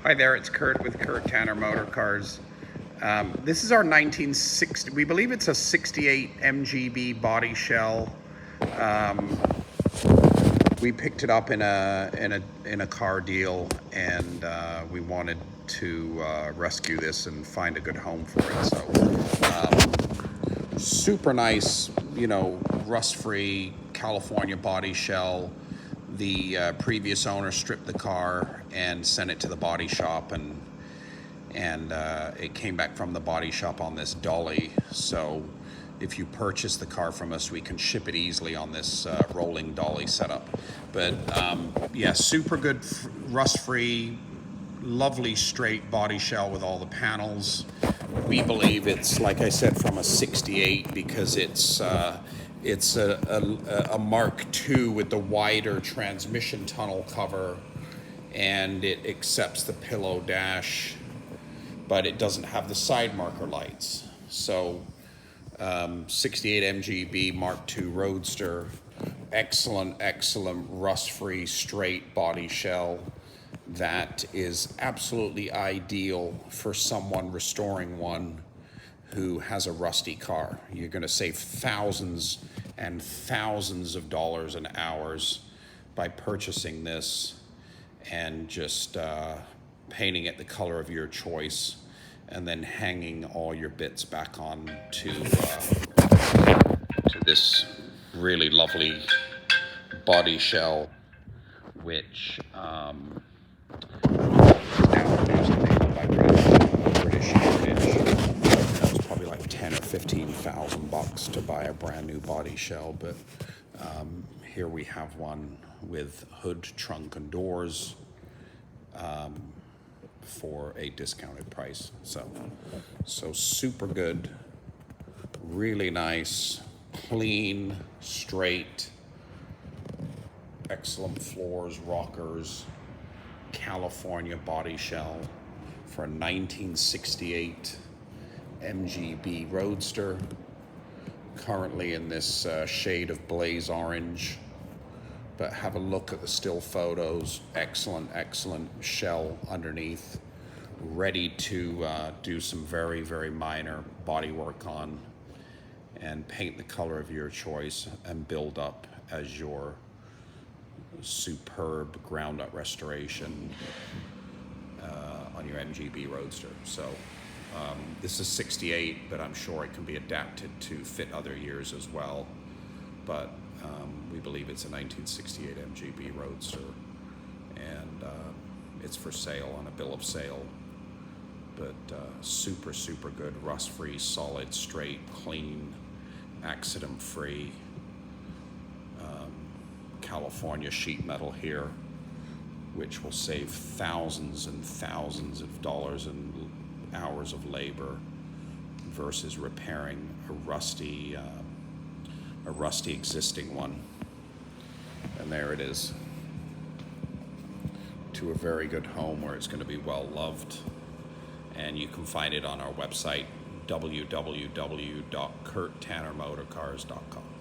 Hi there, it's Kurt with Kurt Tanner Motor Cars. This is our 1960, we believe it's a 68 MGB Bodyshell. We picked it up in a car deal, and we wanted to rescue this and find a good home for it. So super nice, you know, rust-free California Bodyshell. The previous owner stripped the car and sent it to the body shop, and it came back from the body shop on this dolly. So if you purchase the car from us, we can ship it easily on this rolling dolly setup. But yeah, super good rust-free, lovely straight body shell with all the panels. We believe it's, like I said, from a 68 because it's a Mark II with the wider transmission tunnel cover, and it accepts the pillow dash, but it doesn't have the side marker lights. So 68 MGB Mark II Roadster, excellent rust-free straight body shell that is absolutely ideal for someone restoring one who has a rusty car. You're going to save thousands and thousands of dollars and hours by purchasing this and just painting it the color of your choice, and then hanging all your bits back on to this really lovely body shell, which now produced and made by British Heritage. That was probably like 10 or 15,000 bucks to buy a brand new body shell, but here we have one with hood, trunk, and doors for a discounted price. So super good, really nice, clean, straight, excellent floors, rockers, California body shell for a 1968 MGB Roadster, currently in this shade of blaze orange. But have a look at the still photos. Excellent shell underneath, ready to do some very minor body work on and paint the color of your choice and build up as your superb ground up restoration on your MGB Roadster. So this is 68, but I'm sure it can be adapted to fit other years as well. But we believe it's a 1968 MGB Roadster, and it's for sale on a bill of sale. But super good, rust-free, solid, straight, clean, accident-free California sheet metal here, which will save thousands and thousands of dollars and hours of labor versus repairing a rusty existing one. And there it is, to a very good home where it's going to be well loved. And you can find it on our website, www.kurttannermotorcars.com.